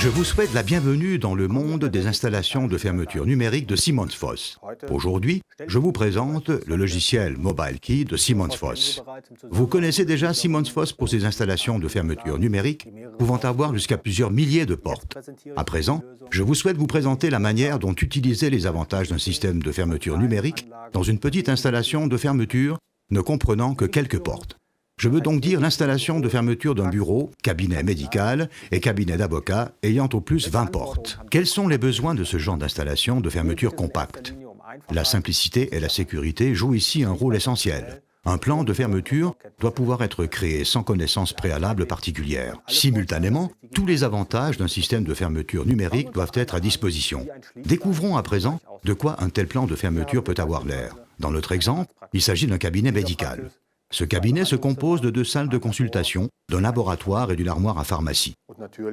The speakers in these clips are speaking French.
Je vous souhaite la bienvenue dans le monde des installations de fermeture numérique de SimonsVoss. Aujourd'hui, je vous présente le logiciel MobileKey de SimonsVoss. Vous connaissez déjà SimonsVoss pour ses installations de fermeture numérique, pouvant avoir jusqu'à plusieurs milliers de portes. À présent, je vous souhaite vous présenter la manière dont utiliser les avantages d'un système de fermeture numérique dans une petite installation de fermeture ne comprenant que quelques portes. Je veux donc dire l'installation de fermeture d'un bureau, cabinet médical et cabinet d'avocat ayant au plus 20 portes. Quels sont les besoins de ce genre d'installation de fermeture compacte? La simplicité et la sécurité jouent ici un rôle essentiel. Un plan de fermeture doit pouvoir être créé sans connaissance préalable particulière. Simultanément, tous les avantages d'un système de fermeture numérique doivent être à disposition. Découvrons à présent de quoi un tel plan de fermeture peut avoir l'air. Dans notre exemple, il s'agit d'un cabinet médical. Ce cabinet se compose de 2 salles de consultation, d'un laboratoire et d'une armoire à pharmacie.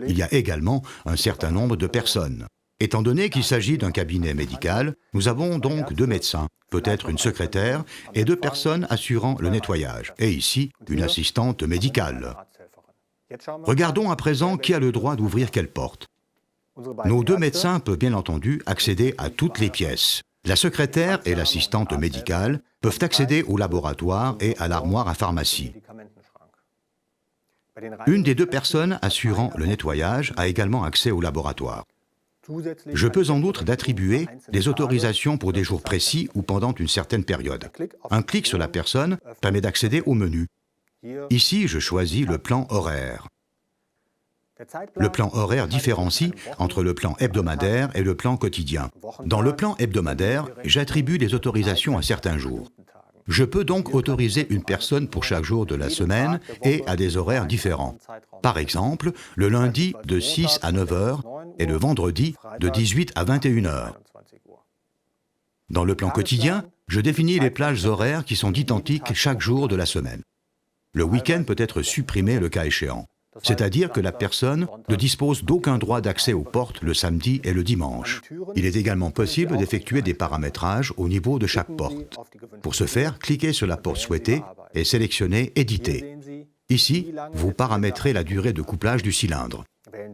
Il y a également un certain nombre de personnes. Étant donné qu'il s'agit d'un cabinet médical, nous avons donc 2 médecins, peut-être une secrétaire et 2 personnes assurant le nettoyage, et ici, une assistante médicale. Regardons à présent qui a le droit d'ouvrir quelle porte. Nos 2 médecins peuvent bien entendu accéder à toutes les pièces. La secrétaire et l'assistante médicale peuvent accéder au laboratoire et à l'armoire à pharmacie. Une des 2 personnes assurant le nettoyage a également accès au laboratoire. Je peux en outre d'attribuer des autorisations pour des jours précis ou pendant une certaine période. Un clic sur la personne permet d'accéder au menu. Ici, je choisis le plan horaire. Le plan horaire différencie entre le plan hebdomadaire et le plan quotidien. Dans le plan hebdomadaire, j'attribue des autorisations à certains jours. Je peux donc autoriser une personne pour chaque jour de la semaine et à des horaires différents. Par exemple, le lundi de 6 à 9 heures et le vendredi de 18 à 21 heures. Dans le plan quotidien, je définis les plages horaires qui sont identiques chaque jour de la semaine. Le week-end peut être supprimé le cas échéant. C'est-à-dire que la personne ne dispose d'aucun droit d'accès aux portes le samedi et le dimanche. Il est également possible d'effectuer des paramétrages au niveau de chaque porte. Pour ce faire, cliquez sur la porte souhaitée et sélectionnez « Éditer ». Ici, vous paramétrez la durée de couplage du cylindre.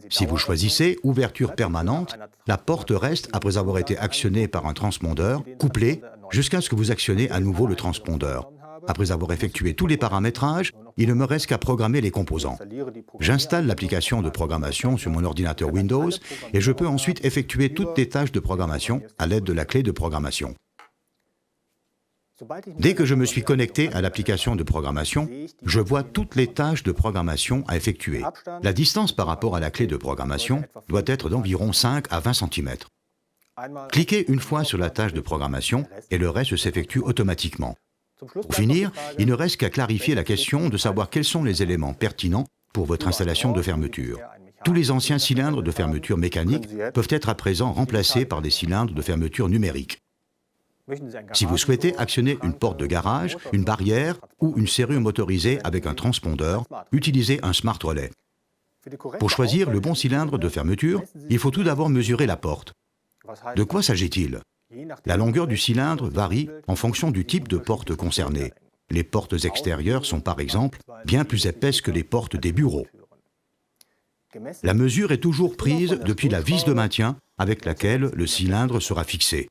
Si vous choisissez « Ouverture permanente », la porte reste, après avoir été actionnée par un transpondeur, couplée jusqu'à ce que vous actionnez à nouveau le transpondeur. Après avoir effectué tous les paramétrages, il ne me reste qu'à programmer les composants. J'installe l'application de programmation sur mon ordinateur Windows et je peux ensuite effectuer toutes les tâches de programmation à l'aide de la clé de programmation. Dès que je me suis connecté à l'application de programmation, je vois toutes les tâches de programmation à effectuer. La distance par rapport à la clé de programmation doit être d'environ 5 à 20 cm. Cliquez une fois sur la tâche de programmation et le reste s'effectue automatiquement. Pour finir, il ne reste qu'à clarifier la question de savoir quels sont les éléments pertinents pour votre installation de fermeture. Tous les anciens cylindres de fermeture mécanique peuvent être à présent remplacés par des cylindres de fermeture numérique. Si vous souhaitez actionner une porte de garage, une barrière ou une serrure motorisée avec un transpondeur, utilisez un Smart Relay. Pour choisir le bon cylindre de fermeture, il faut tout d'abord mesurer la porte. De quoi s'agit-il ? La longueur du cylindre varie en fonction du type de porte concernée. Les portes extérieures sont par exemple bien plus épaisses que les portes des bureaux. La mesure est toujours prise depuis la vis de maintien avec laquelle le cylindre sera fixé.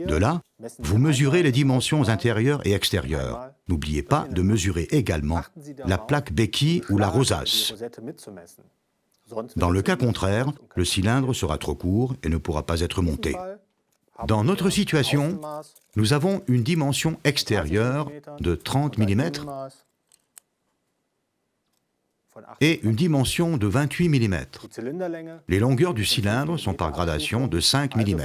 De là, vous mesurez les dimensions intérieures et extérieures. N'oubliez pas de mesurer également la plaque béquille ou la rosace. Dans le cas contraire, le cylindre sera trop court et ne pourra pas être monté. Dans notre situation, nous avons une dimension extérieure de 30 mm et une dimension de 28 mm. Les longueurs du cylindre sont par gradation de 5 mm.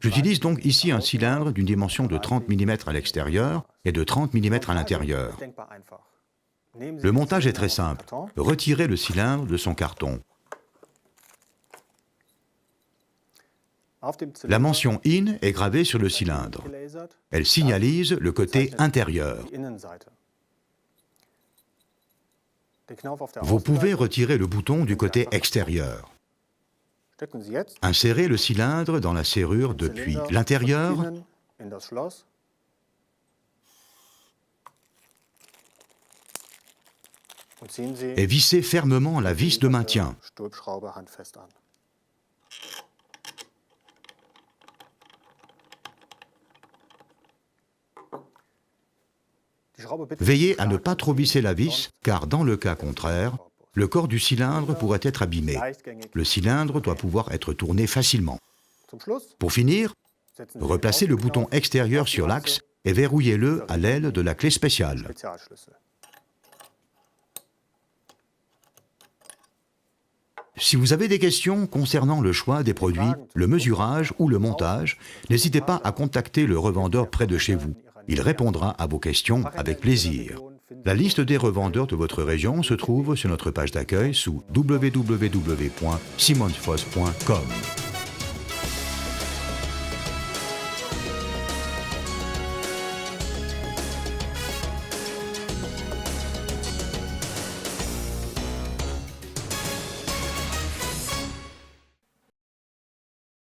J'utilise donc ici un cylindre d'une dimension de 30 mm à l'extérieur et de 30 mm à l'intérieur. Le montage est très simple. Retirez le cylindre de son carton. La mention « IN » est gravée sur le cylindre. Elle signalise le côté intérieur. Vous pouvez retirer le bouton du côté extérieur. Insérez le cylindre dans la serrure depuis l'intérieur et vissez fermement la vis de maintien. Veillez à ne pas trop visser la vis, car dans le cas contraire, le corps du cylindre pourrait être abîmé. Le cylindre doit pouvoir être tourné facilement. Pour finir, replacez le bouton extérieur sur l'axe et verrouillez-le à l'aide de la clé spéciale. Si vous avez des questions concernant le choix des produits, le mesurage ou le montage, n'hésitez pas à contacter le revendeur près de chez vous. Il répondra à vos questions avec plaisir. La liste des revendeurs de votre région se trouve sur notre page d'accueil sous www.simonsfoss.com.